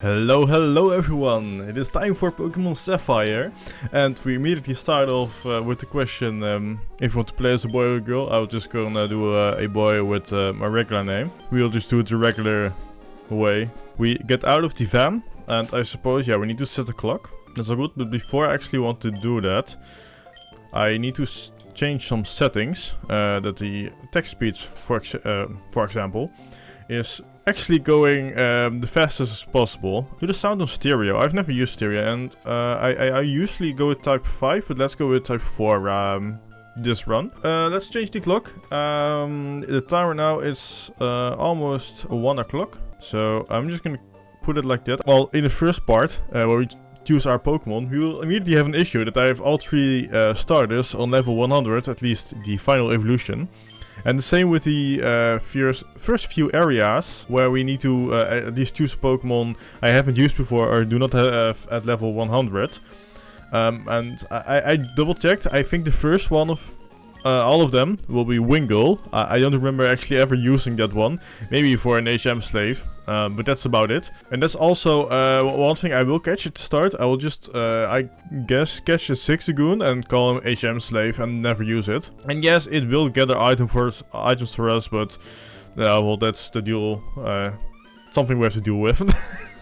Hello everyone! It is time for Pokemon Sapphire, and we immediately start off with the question if you want to play as a boy or a girl. I'll just gonna do a boy with my regular name. We'll just do it the regular way. We get out of the van, and I suppose, yeah, we need to set the clock. That's all good, but before I actually want to do that, I need to change some settings, that the text speed, for example, is actually going the fastest as possible. Do the sound on stereo. I've never used stereo, and I usually go with type 5, but let's go with type 4 this run. Let's change the clock. The timer now is almost 1 o'clock, so I'm just gonna put it like that. Well, in the first part, where we choose our Pokemon, we will immediately have an issue that I have all 3 starters on level 100, at least the final evolution. And the same with the first few areas where we need to at least choose a Pokemon I haven't used before or do not have at level 100. And I double checked. I think the first one of all of them will be WINGULL. I don't remember actually ever using that one. Maybe for an HM slave, but that's about it. And that's also one thing I will catch at the start. I will just, I guess, catch a Zigzagoon and call him HM slave and never use it. And yes, it will gather items for us, but well, that's the deal. Something we have to deal with.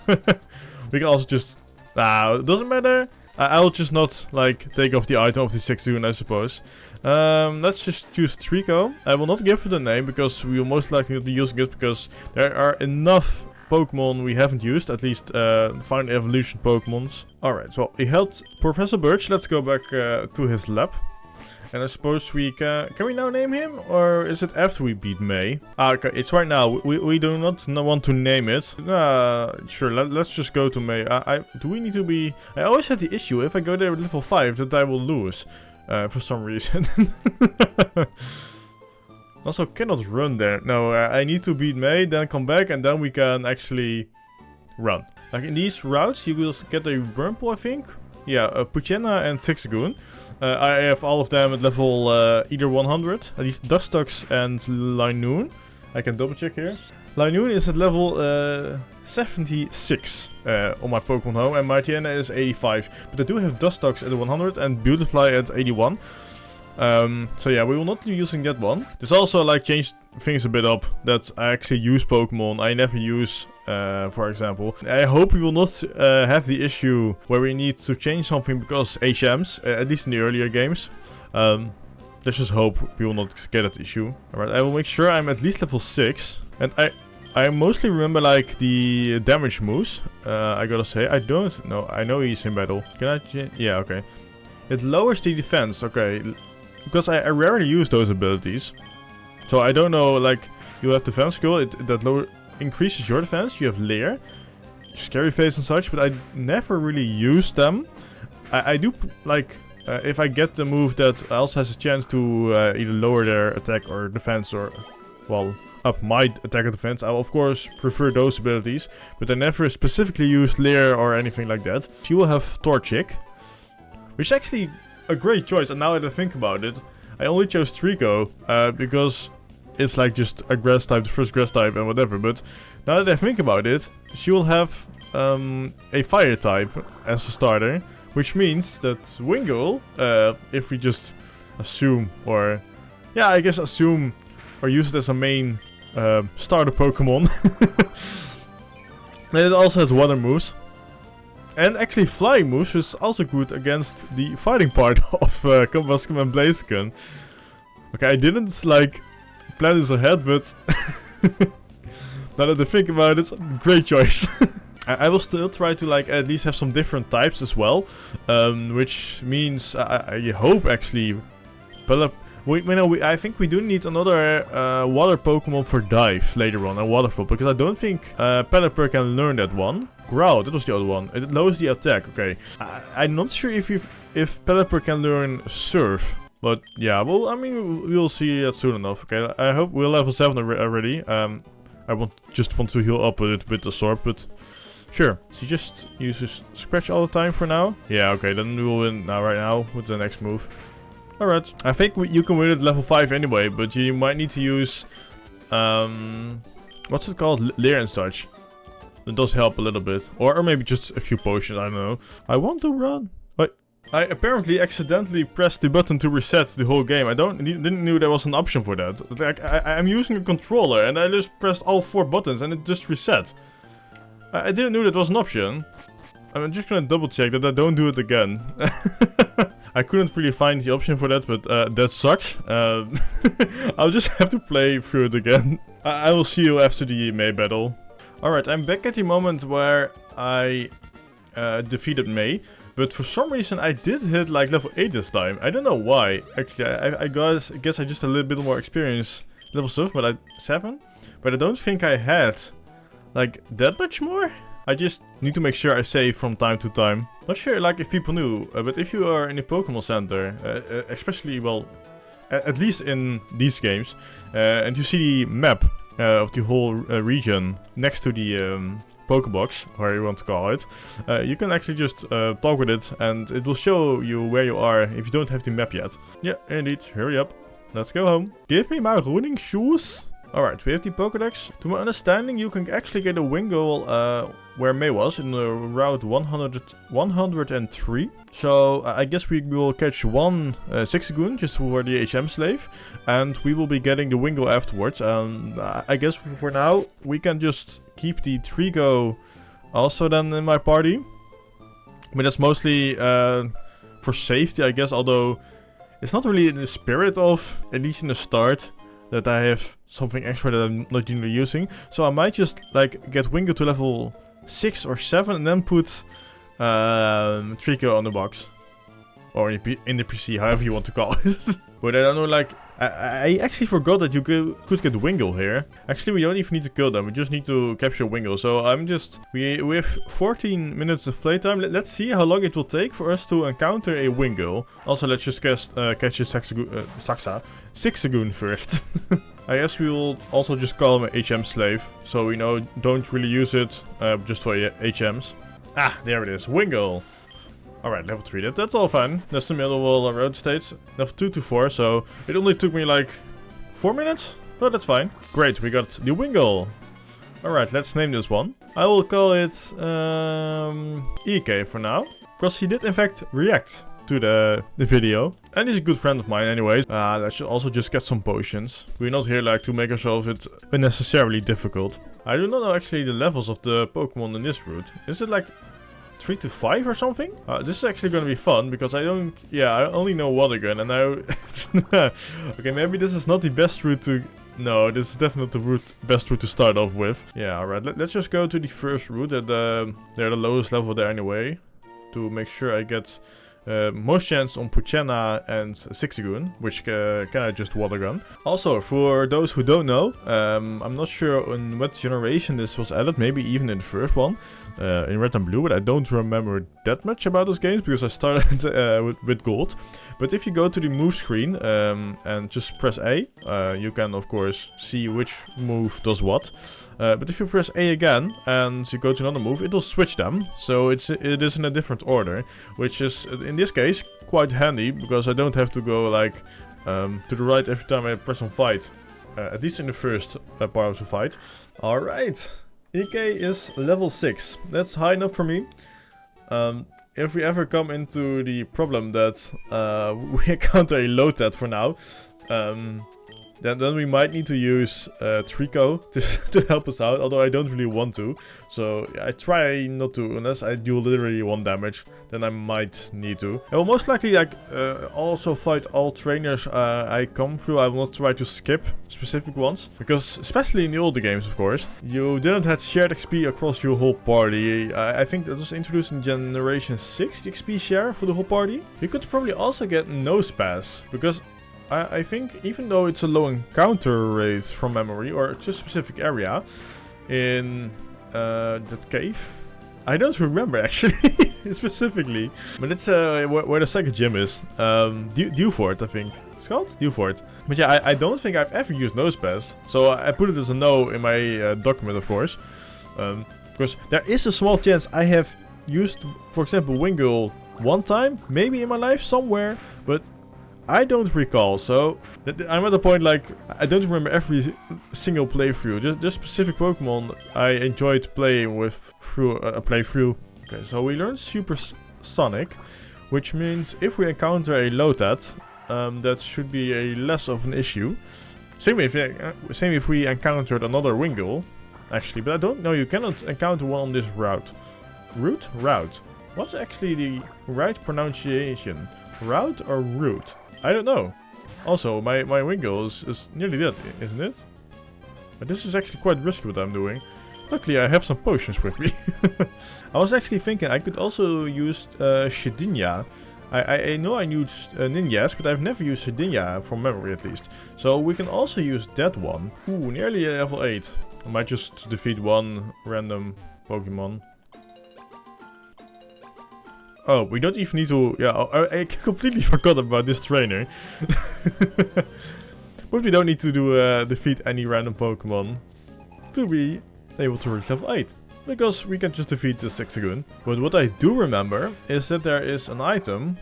We can also just, it doesn't matter. I'll just not like take off the item of the Zigzagoon, I suppose. Let's just choose Trico. I will not give it a name because we will most likely not be using it because there are enough Pokemon we haven't used, at least final evolution Pokemons. Alright, so he helped Professor Birch. Let's go back to his lab. And I suppose we can we now name him? Or is it after we beat May? Okay, it's right now. We do not want to name it. Sure, let's just go to May. Do we need to be... I always had the issue, if I go there with level 5, that I will lose. For some reason. Also, cannot run there. No, I need to beat May, then come back, and then we can actually run. Like in these routes, you will get a Wurmple, I think. Yeah, Poochyena and Zigzagoon. I have all of them at level either 100, at least Dustox and Linoon. I can double check here. Linoon is at level 76 on my Pokemon Home, and Poochyena is 85. But I do have Dustox at 100 and Beautifly at 81. So yeah, we will not be using that one. This also like changed things a bit up, that I actually use Pokemon I never use, for example. I hope we will not have the issue where we need to change something because HMs, at least in the earlier games. Let's just hope we will not get that issue. Alright, I will make sure I'm at least level 6. And I mostly remember like the damage moves, I gotta say. I don't know, I know he's in battle. Can I change? Yeah, okay. It lowers the defense, okay. Because I rarely use those abilities. So I don't know, like, you have defense skill, that increases your defense. You have Lair, Scary Face and such, but I never really use them. I do, like, if I get the move that also has a chance to either lower their attack or defense or, well, up my attack or defense, I will of course prefer those abilities. But I never specifically use Lair or anything like that. She will have Torchic, which is actually a great choice, and now that I think about it, I only chose Trico because it's like just a grass type, the first grass type and whatever, but now that I think about it, she will have a fire type as a starter, which means that WINGULL, if we just assume, or yeah, I guess assume, or use it as a main starter Pokemon, then it also has water moves. And actually flying moves is also good against the fighting part of Combuscum and Blaziken. Okay, I didn't like plan this ahead, but now that I think about it, great choice. I will still try to like at least have some different types as well, which means I hope actually I think we do need another water Pokemon for Dive later on, and Waterfall, because I don't think Pelipper can learn that one. Growl, that was the other one. It lowers the attack, okay. I'm not sure if Pelipper can learn Surf, but yeah, well, I mean, we'll see that soon enough, okay. I hope we're level 7 already. I just want to heal up a little bit the sword, but sure. She just uses Scratch all the time for now. Yeah, okay, then we will win now, right now, with the next move. Alright, I think you can win at level 5 anyway, but you might need to use, what's it called? Lair and such. It does help a little bit. Or maybe just a few potions, I don't know. I want to run. Wait. I apparently accidentally pressed the button to reset the whole game. I didn't know there was an option for that. Like, I'm using a controller and I just pressed all 4 buttons and it just reset. I didn't know that was an option. I'm just gonna double check that I don't do it again. I couldn't really find the option for that, but that sucks. I'll just have to play through it again. I will see you after the May battle. Alright, I'm back at the moment where I defeated May. But for some reason I did hit like level 8 this time. I don't know why. Actually, I guess I just had a little bit more experience. Level 7, but I don't think I had like that much more. I just need to make sure I save from time to time. Not sure like if people knew, but if you are in a Pokemon Center, especially, well, at least in these games, and you see the map of the whole region next to the Pokebox, whatever you want to call it, you can actually just talk with it and it will show you where you are if you don't have the map yet. Yeah, indeed, hurry up. Let's go home. Give me my running shoes. Alright, we have the Pokédex. To my understanding, you can actually get a WINGULL where May was, in route 103. So I guess we will catch one Zigzagoon just for the HM slave. And we will be getting the WINGULL afterwards. And I guess for now, we can just keep the Trico also then in my party. But that's mostly for safety, I guess. Although it's not really in the spirit of, at least in the start, that I have something extra that I'm not usually using. So I might just like get WINGULL to level 6 or 7 and then put Trico on the box. Or in the PC, however you want to call it. But I don't know, like, I actually forgot that you could get WINGULL here. Actually, we don't even need to kill them, we just need to capture WINGULL. So I'm just, we have 14 minutes of playtime. Let's see how long it will take for us to encounter a WINGULL. Also, let's just catch a Zigzagoon first. I guess we will also just call him a HM slave. So we know, don't really use it just for HMs. Ah, there it is, WINGULL. Alright, level 3, that's all fine. That's the middle road states. Level 2 to 4, so it only took me like 4 minutes? Oh, that's fine. Great, we got the WINGULL. Alright, let's name this one. I will call it EK for now. Because he did in fact react to the video. And he's a good friend of mine anyways. Let's also just get some potions. We're not here like to make ourselves it unnecessarily difficult. I do not know actually the levels of the Pokemon in this route. Is it like 3 to 5 or something? This is actually gonna be fun because I only know Water Gun and I... Okay, maybe this is not the best route to... No, this is definitely the best route to start off with. Yeah, alright, let's just go to the first route. They're the lowest level there anyway. To make sure I get most chance on Poochyena and Zigzagoon, which can I just Water Gun. Also, for those who don't know, I'm not sure in what generation this was added, maybe even in the first one. In Red and Blue, but I don't remember that much about those games because I started with Gold. But if you go to the move screen and just press A, you can of course see which move does what. But if you press A again and you go to another move, it will switch them. So it is in a different order, which is in this case quite handy because I don't have to go like to the right every time I press on fight. At least in the first part of the fight. Alright. EK is level 6. That's high enough for me. If we ever come into the problem that we encounter a Lotad for now, then we might need to use Trico to help us out, although I don't really want to. So I try not to, unless I do literally 1 damage, then I might need to. I will most likely like also fight all trainers I come through. I will not try to skip specific ones, because especially in the older games, of course, you didn't have shared XP across your whole party. I think that was introduced in Generation 6, the XP share for the whole party. You could probably also get Nose Pass, because I think even though it's a low encounter rate from memory, or just a specific area in that cave, I don't remember actually specifically, but it's where the second gym is, Dewford, I think it's called Dewford. But yeah, I don't think I've ever used Nose Pass, so I put it as a no in my document, of course, because there is a small chance I have used, for example, WINGULL 1 time, maybe in my life somewhere, but I don't recall, so I'm at the point like I don't remember every single playthrough. Just specific Pokemon I enjoyed playing with through a playthrough. Okay, so we learned Supersonic, which means if we encounter a Lotad, that should be a less of an issue. Same if we encountered another Wingull, actually, but I don't know. You cannot encounter one on this route. Route. What's actually the right pronunciation? Route or route? I don't know. Also, my Wingull is nearly dead, isn't it? But this is actually quite risky what I'm doing. Luckily, I have some potions with me. I was actually thinking I could also use Shedinja. I know I used Ninjas, but I've never used Shedinja from memory at least. So we can also use that one. Ooh, nearly level 8. I might just defeat one random Pokemon. Oh, we don't even need to... Yeah, I completely forgot about this trainer. But we don't need to do defeat any random Pokemon to be able to reach level 8. Because we can just defeat the Hexagon. But what I do remember is that there is an item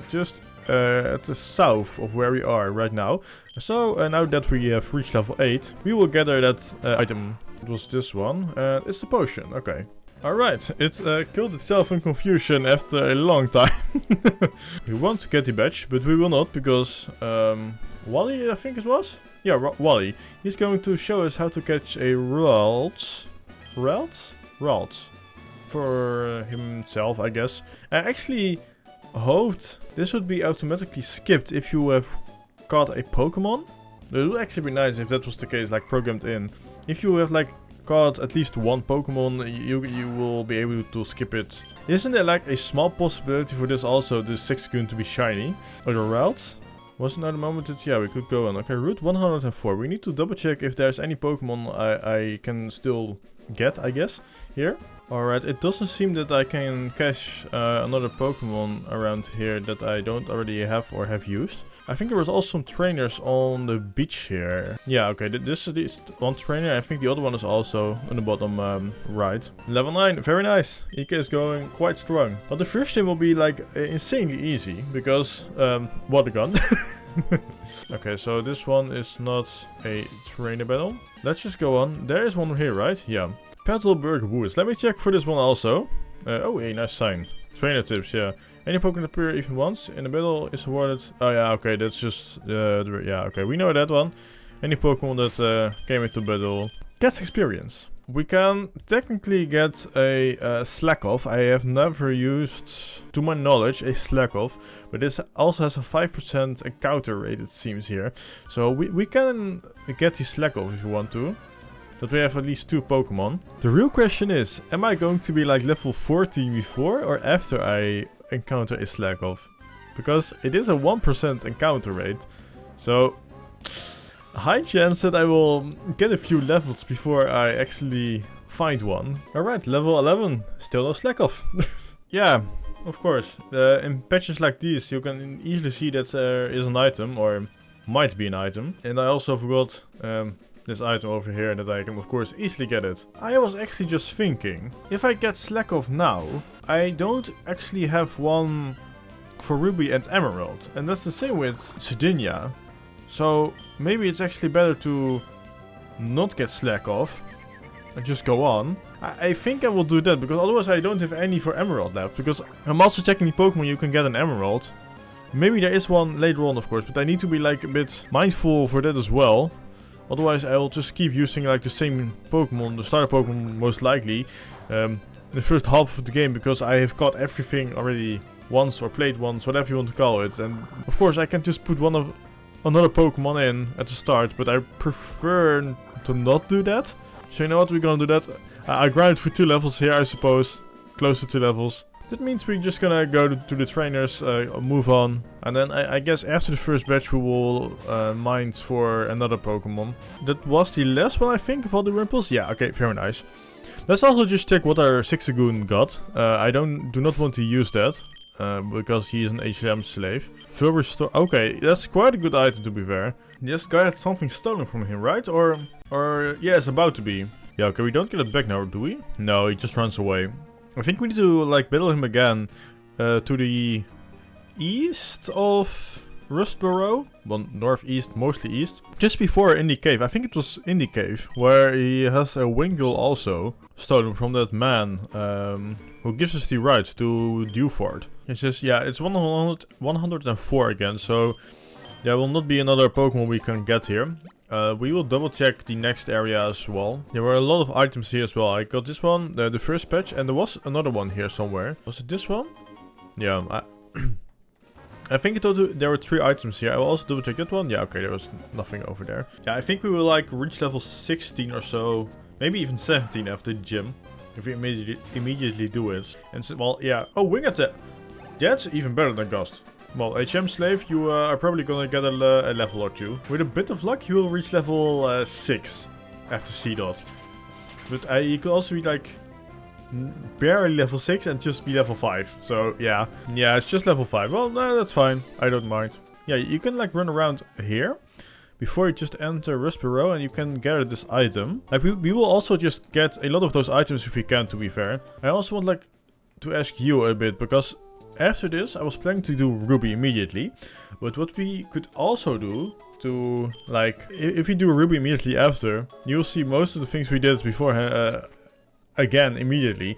just at the south of where we are right now. So now that we have reached level 8, we will gather that item. It was this one. It's the potion. Okay. Alright, it killed itself in confusion after a long time. We want to get the badge, but we will not because Wally, I think it was? Yeah, Wally. He's going to show us how to catch a Ralts for himself, I guess. I actually hoped this would be automatically skipped if you have caught a Pokemon. It would actually be nice if that was the case, like programmed in. If you have like caught at least one Pokemon, you will be able to skip it. Isn't there like a small possibility for this also, this Hexagon to be shiny? Or the Ralts? Wasn't there the moment that, yeah, we could go on. Okay, Route 104. We need to double check if there's any Pokemon I can still get, I guess, here. Alright, it doesn't seem that I can catch another Pokemon around here that I don't already have or have used. I think there was also some trainers on the beach here. Yeah, okay, this is one trainer. I think the other one is also on the bottom right. Level 9, very nice. EK is going quite strong. But the first thing will be like insanely easy because water gun. Okay, so this one is not a trainer battle. Let's just go on. There is one here, right? Yeah. Petalburg Woods. Let me check for this one also. Oh, a nice sign. Trainer tips, yeah. Any Pokemon appear even once in the battle is awarded. Oh yeah, okay, that's just yeah, okay, we know that one. Any Pokemon that came into battle gets experience. We can technically get a Slack Off. I have never used, to my knowledge, a Slack Off, but this also has a 5% encounter rate, it seems here. So we can get the Slack Off if you want to. That we have at least 2 Pokemon. The real question is, am I going to be like level 14 before or after I encounter a Slack Off? Because it is a 1% encounter rate. So, high chance that I will get a few levels before I actually find one. Alright, level 11. Still no Slack Off. Yeah, of course. In patches like these, you can easily see that there is an item, or might be an item. And I also forgot this item over here that I can of course easily get it. I was actually just thinking, if I get Slack Off now, I don't actually have one for Ruby and Emerald. And that's the same with Shedinja. So maybe it's actually better to not get Slack Off and just go on. I think I will do that because otherwise I don't have any for Emerald left. Because I'm also checking the Pokemon you can get an Emerald. Maybe there is one later on of course, but I need to be like a bit mindful for that as well. Otherwise I will just keep using like the same Pokemon, the starter Pokemon most likely, in the first half of the game because I have caught everything already once or played once, whatever you want to call it. And of course I can just put another Pokemon in at the start, but I prefer to not do that. So you know what, we're gonna do that. I grinded for 2 levels here, I suppose, close to 2 levels. That means we're just gonna go to the trainers, move on. And then I guess after the first batch we will mine for another Pokemon. That was the last one I think of all the Rimples. Yeah, okay, very nice. Let's also just check what our Hexagon got. I do not want to use that. Because he is an HM slave. Full restore. Okay, that's quite a good item to be fair. This guy had something stolen from him, right? Or yeah, it's about to be. Yeah, okay, we don't get it back now, do we? No, he just runs away. I think we need to like battle him again to the east of Rustboro, well, northeast, mostly east. Just before Indie Cave, I think it was Indie Cave, where he has a WINGULL also stolen from that man who gives us the right to Dewford. It says, yeah, it's 104 again, so there will not be another Pokemon we can get here. We will double check the next area as well. There were a lot of items here as well. I got this one, the first patch, and there was another one here somewhere. Was it this one? Yeah, I think there were 3 items here. I will also double check that one. Yeah, okay, there was nothing over there. Yeah, I think we will like reach level 16 or so, maybe even 17 after the gym, if we immediately do it. And so, well, yeah. Oh, wing attack. That's even better than Gust. Well, HM Slave, you are probably gonna get a level or 2. With a bit of luck, you will reach level 6 after C-Dot. But you could also be like barely level 6 and just be level 5. So yeah, it's just level 5. Well, no, that's fine. I don't mind. Yeah, you can like run around here before you just enter Rustboro and you can gather this item. Like we will also just get a lot of those items if we can, to be fair. I also want like to ask you a bit, because after this I was planning to do Ruby immediately. But what we could also do to like, if we do Ruby immediately after, you'll see most of the things we did before again immediately.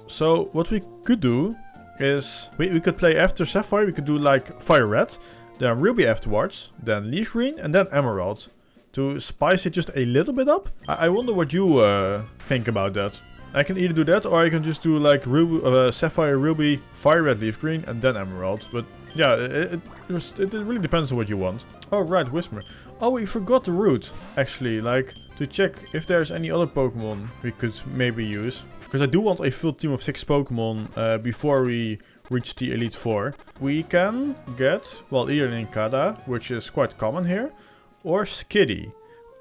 So what we could do is we could play after Sapphire. We could do like Fire Red, then Ruby afterwards, then Leaf Green, and then Emerald, to spice it just a little bit up. I wonder what you think about that. I can either do that, or I can just do like Ruby, Sapphire, Ruby, Fire Red, Leaf Green, and then Emerald. But yeah, it really depends on what you want. Oh right, Whisper. Oh, we forgot the route actually, like to check if there's any other Pokemon we could maybe use. Because I do want a full team of 6 Pokemon before we reach the Elite Four. We can get, well, either Nincada, which is quite common here, or Skiddy.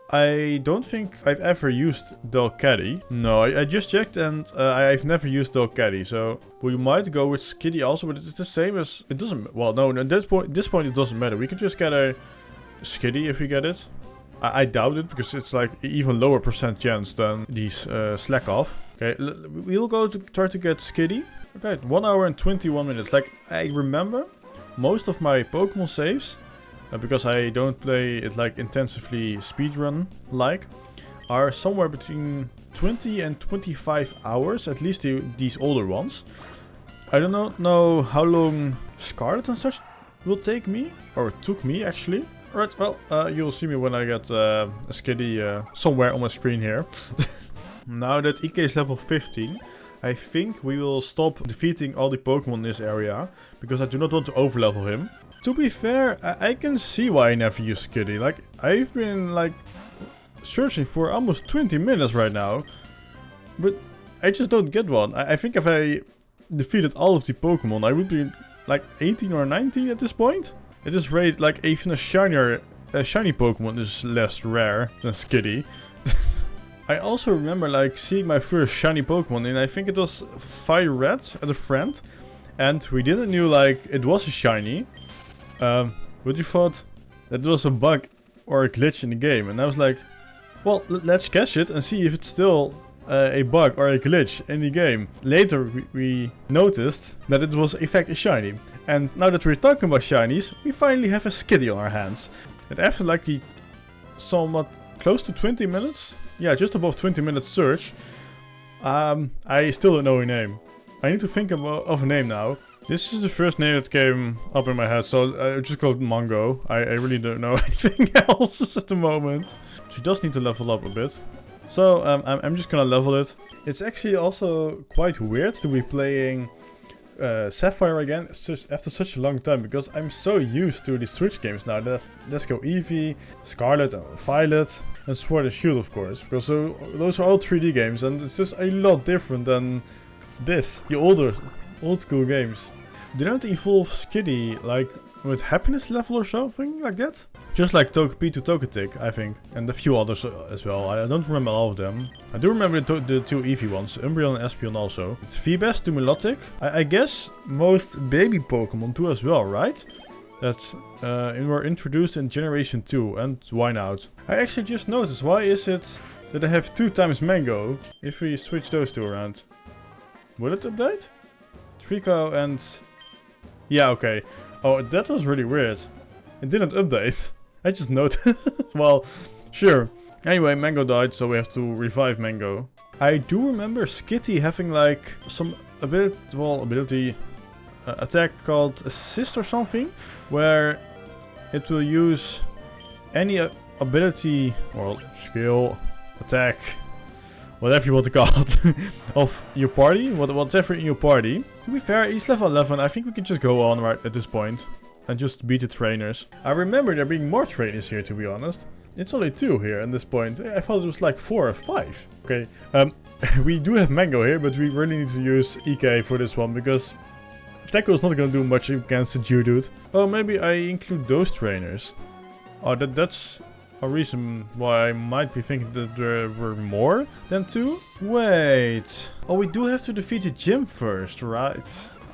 I don't think I've ever used Delcatty. No, I just checked and I've never used Delcatty. So we might go with Skiddy also, but it's the same as... It doesn't... Well, no, at this point it doesn't matter. We can just get a Skiddy if we get it. I doubt it, because it's like even lower percent chance than these Slack Off. Okay, we'll go to try to get Skiddy. Okay, 1 hour and 21 minutes. Like, I remember most of my Pokemon saves, because I don't play it like intensively speedrun like, are somewhere between 20 and 25 hours, at least these older ones. I don't know how long Scarlet and such will take me, or took me actually. Alright, well, you'll see me when I get a Skiddy somewhere on my screen here. Now that EK is level 15, I think we will stop defeating all the Pokemon in this area, because I do not want to overlevel him. To be fair, I can see why I never use Skiddy. Like, I've been like searching for almost 20 minutes right now, but I just don't get one. I think if I defeated all of the Pokemon, I would be like 18 or 19 at this point. At this rate, like even a shiny Pokemon is less rare than Skiddy. I also remember like seeing my first shiny Pokemon, and I think it was Fire Red at a friend, and we didn't knew like it was a shiny. But you thought that it was a bug or a glitch in the game, and I was like, well, let's catch it and see if it's still a bug or a glitch in the game. Later we noticed that it was in fact a shiny, and now that we're talking about shinies, we finally have a Skiddy on our hands. And after like the somewhat close to 20 minutes, yeah, just above 20 minutes search, I still don't know a name. I need to think of a name now. This is the first name that came up in my head, so I just called Mango. I really don't know anything else at the moment. She does need to level up a bit. So I'm just gonna level it. It's actually also quite weird to be playing Sapphire again after such a long time, because I'm so used to the Switch games now. Let's Go Eevee, Scarlet, Violet, and Sword and Shield, of course. Because those are all 3D games, and it's just a lot different than the old school games. They don't evolve Skiddy like with happiness level or something like that? Just like Togepi to Togetic, I think. And a few others as well. I don't remember all of them. I do remember the 2 Eevee ones, Umbreon and Espeon also. It's Feebas to Milotic. I guess most baby Pokemon too as well, right? That were introduced in Generation 2, and why not? I actually just noticed, why is it that I have 2 times Mango if we switch those 2 around? Will it update? Trico and... Yeah, okay. Oh, that was really weird. It didn't update. I just noticed. Well, sure. Anyway, Mango died, so we have to revive Mango. I do remember Skitty having like some ability attack called Assist or something, where it will use any ability or skill, attack, whatever you want to call it, of your party, whatever in your party. To be fair, he's level 11. I think we can just go on right at this point and just beat the trainers. I remember there being more trainers here, to be honest. It's only 2 here at this point. I thought it was like 4 or 5. Okay, we do have Mango here, but we really need to use EK for this one because Tackle is not gonna do much against the Geodude. Oh, maybe I include those trainers. Oh, that's a reason why I might be thinking that there were more than 2. Wait. Oh, we do have to defeat the gym first, right?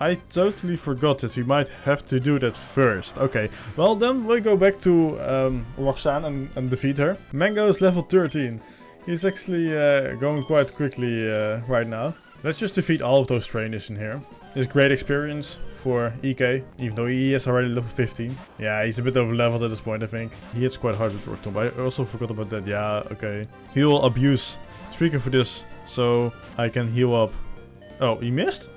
I totally forgot that we might have to do that first. Okay, well then we'll go back to Roxanne and defeat her. Mango is level 13. He's actually going quite quickly right now. Let's just defeat all of those trainers in here. It's great experience for EK, even though he is already level 15. Yeah, he's a bit over leveled at this point, I think. He hits quite hard with Rock Tomb. I also forgot about that. Yeah, okay. He will abuse Trico for this, so I can heal up. Oh, he missed?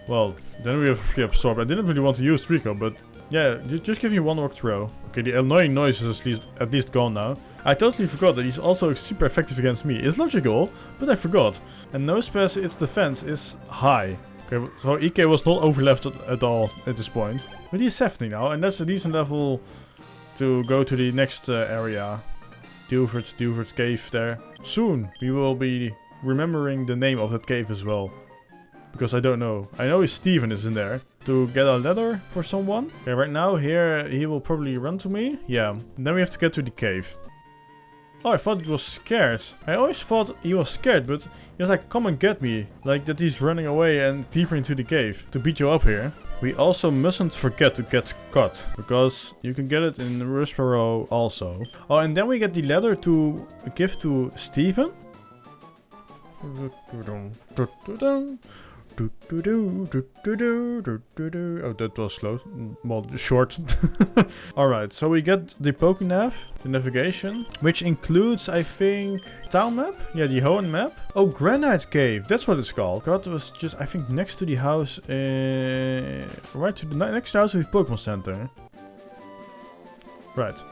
Well, then we have free absorb. I didn't really want to use Trico, but yeah, just give me one rock throw. Okay, the annoying noise is at least gone now. I totally forgot that he's also super effective against me. It's logical, but I forgot. And Nosepass, its defense is high. Okay, so EK was not overleveled at all at this point. But he's 70 now, and that's a decent level to go to the next area. Duvert cave there. Soon we will be remembering the name of that cave as well. Because I don't know. I know Steven is in there. To get a ladder for someone. Okay, right now here he will probably run to me. Yeah. And then we have to get to the cave. Oh, I thought it was scared. I always thought he was scared, but he was like, come and get me. Like that he's running away and deeper into the cave to beat you up here. We also mustn't forget to get cut, because you can get it in Rustboro also. Oh, and then we get the ladder to give to Steven. Oh, that was slow. Well, short. Alright, so we get the Pokénav, the navigation, which includes, I think, town map? Yeah, the Hoenn map. Oh, Granite Cave, that's what it's called. God, it was just, I think, next to the house, right to the next house of the Pokemon Center. Right.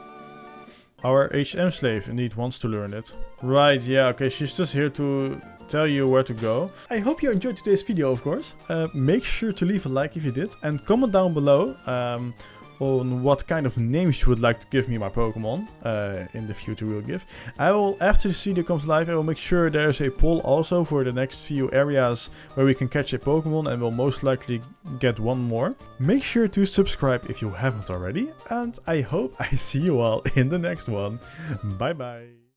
Our HM slave indeed wants to learn it. Right, yeah, okay, she's just here to tell you where to go. I hope you enjoyed today's video, of course. Make sure to leave a like if you did, and comment down below on what kind of names you would like to give me my Pokemon in the future we'll give. I will, after the video comes live, I will make sure there's a poll also for the next few areas where we can catch a Pokemon, and we'll most likely get one more. Make sure to subscribe if you haven't already, and I hope I see you all in the next one. Bye bye.